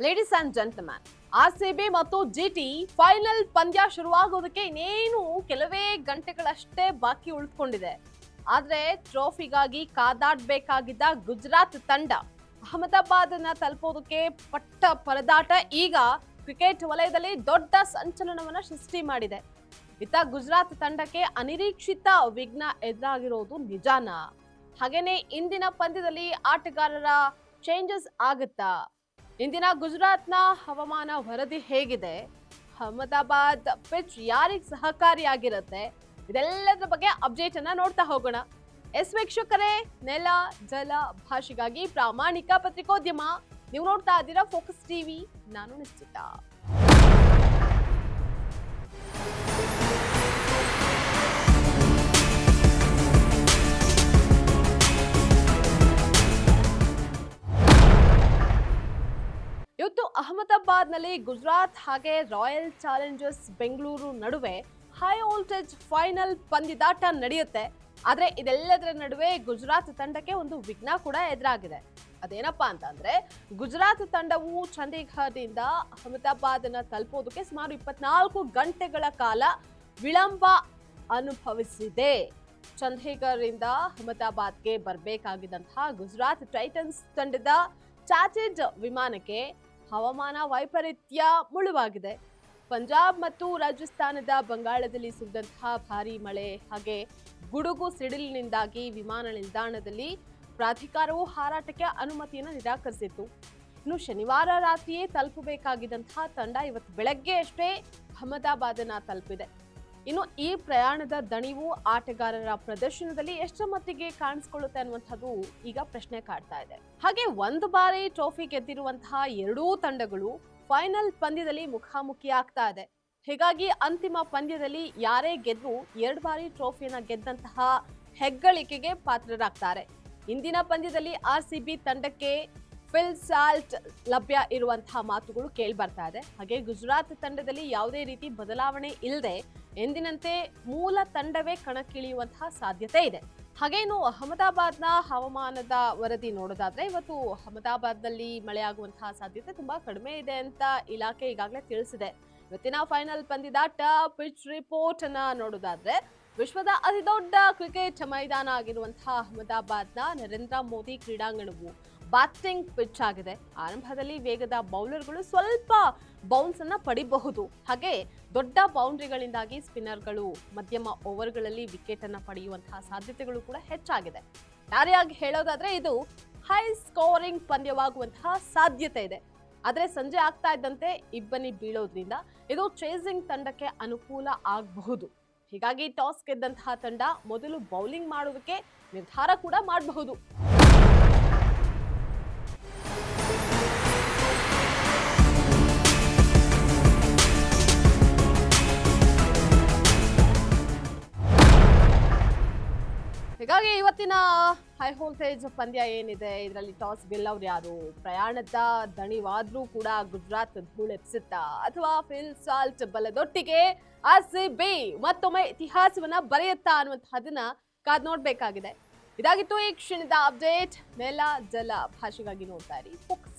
Ladies and gentleman, RCB ಮತ್ತು ಜಿಟಿ final ಪಂದ್ಯ ಶುರುವಾಗೋದಕ್ಕೆ ಇನ್ನೇನು ಕೆಲವೇ ಗಂಟೆಗಳಷ್ಟೇ ಬಾಕಿ ಉಳಿದುಕೊಂಡಿದೆ. ಆದ್ರೆ ಟ್ರೋಫಿಗಾಗಿ ಕಾದಾಡಬೇಕಾಗಿದ್ದ ಗುಜರಾತ್ ತಂಡ ಅಹಮದಾಬಾದ್ನ ತಲುಪೋದಕ್ಕೆ ಪಟ್ಟ ಪರದಾಟ ಈಗ ಕ್ರಿಕೆಟ್ ವಲಯದಲ್ಲಿ ದೊಡ್ಡ ಸಂಚಲನವನ್ನ ಸೃಷ್ಟಿ ಮಾಡಿದೆ. ಇತ್ತ ಗುಜರಾತ್ ತಂಡಕ್ಕೆ ಅನಿರೀಕ್ಷಿತ ವಿಘ್ನ ಎದುರಾಗಿರೋದು ನಿಜಾನಾ? ಹಾಗೇನೆ ಇಂದಿನ ಪಂದ್ಯದಲ್ಲಿ ಆಟಗಾರರ ಚೇಂಜಸ್ ಆಗುತ್ತಾ? ಇಂದಿನ ಗುಜರಾತ್ನ ಹವಾಮಾನ ವರದಿ ಹೇಗಿದೆ? ಅಹಮದಾಬಾದ್ ಪಿಚ್ ಯಾರಿಗೆ ಸಹಕಾರಿಯಾಗಿರುತ್ತೆ? ಇದೆಲ್ಲದರ ಬಗ್ಗೆ ಅಪ್ಡೇಟ್ ಅನ್ನ ನೋಡ್ತಾ ಹೋಗೋಣ. ವೀಕ್ಷಕರೇ, ನೆಲ ಜಲ ಭಾಷೆಗಾಗಿ ಪ್ರಾಮಾಣಿಕ ಪತ್ರಿಕೋದ್ಯಮ. ನೀವು ನೋಡ್ತಾ ಇದ್ದೀರಾ ಫೋಕಸ್ ಟಿವಿ. ನಾನು ನಿಶ್ಚಿತ. ಇವತ್ತು ಅಹಮದಾಬಾದ್ನಲ್ಲಿ ಗುಜರಾತ್ ಹಾಗೆ ರಾಯಲ್ ಚಾಲೆಂಜರ್ಸ್ ಬೆಂಗಳೂರು ನಡುವೆ ಹೈ ವೋಲ್ಟೇಜ್ ಫೈನಲ್ ಪಂದ್ಯದಾಟ ನಡೆಯುತ್ತೆ. ಆದ್ರೆ ಇದೆಲ್ಲದರ ನಡುವೆ ಗುಜರಾತ್ ತಂಡಕ್ಕೆ ಒಂದು ವಿಘ್ನ ಕೂಡ ಎದುರಾಗಿದೆ. ಅದೇನಪ್ಪಾ ಅಂತಂದ್ರೆ, ಗುಜರಾತ್ ತಂಡವು ಚಂಡೀಗಢದಿಂದ ಅಹಮದಾಬಾದ್ನ ತಲುಪೋದಕ್ಕೆ ಸುಮಾರು 24 ಗಂಟೆಗಳ ಕಾಲ ವಿಳಂಬ ಅನುಭವಿಸಿದೆ. ಚಂಡೀಗಢದಿಂದ ಅಹಮದಾಬಾದ್ಗೆ ಬರಬೇಕಾಗಿದ್ದಂತಹ ಗುಜರಾತ್ ಟೈಟನ್ಸ್ ತಂಡದ ಚಾರ್ಟರ್ಡ್ ವಿಮಾನಕ್ಕೆ ಹವಾಮಾನ ವೈಪರೀತ್ಯ ಮುಳುವಾಗಿದೆ. ಪಂಜಾಬ್ ಮತ್ತು ರಾಜಸ್ಥಾನದ ಬಂಗಾಳದಲ್ಲಿ ಸುರಿದಂತಹ ಭಾರೀ ಮಳೆ ಹಾಗೆ ಗುಡುಗು ಸಿಡಿಲಿನಿಂದಾಗಿ ವಿಮಾನ ನಿಲ್ದಾಣದಲ್ಲಿ ಪ್ರಾಧಿಕಾರವು ಹಾರಾಟಕ್ಕೆ ಅನುಮತಿಯನ್ನು ನಿರಾಕರಿಸಿತ್ತು. ಇನ್ನು ಶನಿವಾರ ರಾತ್ರಿಯೇ ತಲುಪಬೇಕಾಗಿದ್ದಂತಹ ತಂಡ ಇವತ್ತು ಬೆಳಗ್ಗೆ ಅಷ್ಟೇ ಅಹಮದಾಬಾದನ್ನ ತಲುಪಿದೆ. ಇನ್ನು ಈ ಪ್ರಯಾಣದ ದಣಿವು ಆಟಗಾರರ ಪ್ರದರ್ಶನದಲ್ಲಿ ಎಷ್ಟರ ಮಟ್ಟಿಗೆ ಕಾಣಿಸ್ಕೊಳ್ಳುತ್ತೆ ಅನ್ನುವಂಥದ್ದು ಈಗ ಪ್ರಶ್ನೆ ಕಾಡ್ತಾ ಇದೆ. ಹಾಗೆ ಒಂದು ಬಾರಿ ಟ್ರೋಫಿ ಗೆದ್ದಿರುವಂತಹ ಎರಡೂ ತಂಡಗಳು ಫೈನಲ್ ಪಂದ್ಯದಲ್ಲಿ ಮುಖಾಮುಖಿ ಆಗ್ತಾ ಇದೆ. ಹೀಗಾಗಿ ಅಂತಿಮ ಪಂದ್ಯದಲ್ಲಿ ಯಾರೇ ಗೆದ್ದು 2 ಬಾರಿ ಟ್ರೋಫಿಯನ್ನ ಗೆದ್ದಂತಹ ಹೆಗ್ಗಳಿಕೆಗೆ ಪಾತ್ರರಾಗ್ತಾರೆ. ಇಂದಿನ ಪಂದ್ಯದಲ್ಲಿ ಆರ್ಸಿಬಿ ತಂಡಕ್ಕೆ ಫಿಲ್ ಸಾಲ್ಟ್ ಲಭ್ಯ ಇರುವಂತಹ ಮಾತುಗಳು ಕೇಳಿ ಬರ್ತಾ ಇದೆ. ಹಾಗೆ ಗುಜರಾತ್ ತಂಡದಲ್ಲಿ ಯಾವುದೇ ರೀತಿ ಬದಲಾವಣೆ ಇಲ್ಲದೆ ಎಂದಿನಂತೆ ಮೂಲ ತಂಡವೇ ಕಣಕ್ಕಿಳಿಯುವಂತಹ ಸಾಧ್ಯತೆ ಇದೆ. ಹಾಗೇನು ಅಹಮದಾಬಾದ್ನ ಹವಾಮಾನದ ವರದಿ ನೋಡೋದಾದ್ರೆ, ಇವತ್ತು ಅಹಮದಾಬಾದ್ನಲ್ಲಿ ಮಳೆಯಾಗುವಂತಹ ಸಾಧ್ಯತೆ ತುಂಬಾ ಕಡಿಮೆ ಇದೆ ಅಂತ ಇಲಾಖೆ ಈಗಾಗಲೇ ತಿಳಿಸಿದೆ. ಇವತ್ತಿನ ಫೈನಲ್ ಪಂದ್ಯದಾಟ ಪಿಚ್ ರಿಪೋರ್ಟ್ ಅನ್ನ ನೋಡೋದಾದ್ರೆ, ವಿಶ್ವದ ಅತಿದೊಡ್ಡ ಕ್ರಿಕೆಟ್ ಮೈದಾನ ಆಗಿರುವಂತಹ ಅಹಮದಾಬಾದ್ನ ನರೇಂದ್ರ ಮೋದಿ ಕ್ರೀಡಾಂಗಣವು ಬ್ಯಾಟಿಂಗ್ ಪಿಚ್ ಆಗಿದೆ. ಆರಂಭದಲ್ಲಿ ವೇಗದ ಬೌಲರ್ಗಳು ಸ್ವಲ್ಪ ಬೌನ್ಸ್ ಅನ್ನ ಪಡಿಬಹುದು. ಹಾಗೆ ದೊಡ್ಡ ಬೌಂಡ್ರಿಗಳಿಂದಾಗಿ ಸ್ಪಿನ್ನರ್ಗಳು ಮಧ್ಯಮ ಓವರ್ಗಳಲ್ಲಿ ವಿಕೆಟ್ ಅನ್ನ ಪಡೆಯುವಂತಹ ಸಾಧ್ಯತೆಗಳು ಕೂಡ ಹೆಚ್ಚಾಗಿದೆ. ಯಾರಿಯಾಗಿ ಹೇಳೋದಾದ್ರೆ, ಇದು ಹೈ ಸ್ಕೋರಿಂಗ್ ಪಂದ್ಯವಾಗುವಂತಹ ಸಾಧ್ಯತೆ ಇದೆ. ಆದ್ರೆ ಸಂಜೆ ಆಗ್ತಾ ಇದ್ದಂತೆ ಇಬ್ಬನಿ ಬೀಳೋದ್ರಿಂದ ಇದು ಚೇಸಿಂಗ್ ತಂಡಕ್ಕೆ ಅನುಕೂಲ ಆಗಬಹುದು. ಹೀಗಾಗಿ ಟಾಸ್ ಗೆದ್ದಂತಹ ತಂಡ ಮೊದಲು ಬೌಲಿಂಗ್ ಮಾಡೋದಕ್ಕೆ ನಿರ್ಧಾರ ಕೂಡ ಮಾಡಬಹುದು. ಹೀಗಾಗಿ ಇವತ್ತಿನ ಹೈ ವೋಲ್ಟೇಜ್ ಪಂದ್ಯ ಏನಿದೆ, ಇದರಲ್ಲಿ ಟಾಸ್ ಗೆಲ್ಲವ್ರು ಯಾರು? ಪ್ರಯಾಣದ ದಣಿವಾದ್ರೂ ಕೂಡ ಗುಜರಾತ್ ಧೂಳೆಪ್ಸುತ್ತಾ ಅಥವಾ ಫಿಲ್ ಸಾಲ್ಟ್ ಬಲದೊಟ್ಟಿಗೆ ಆರ್ಸಿಬಿ ಮತ್ತೊಮ್ಮೆ ಇತಿಹಾಸವನ್ನ ಬರೆಯುತ್ತಾ ಅನ್ನುವಂತಹದನ್ನ ಕಾದ್ ನೋಡ್ಬೇಕಾಗಿದೆ. ಇದಾಗಿತ್ತು ಈ ಕ್ಷಣದ ಅಪ್ಡೇಟ್. ನೆಲ ಜಲ ಭಾಷೆಗಾಗಿ ನೋಡ್ತಾ ಇರಿ ಫೋಕಸ್.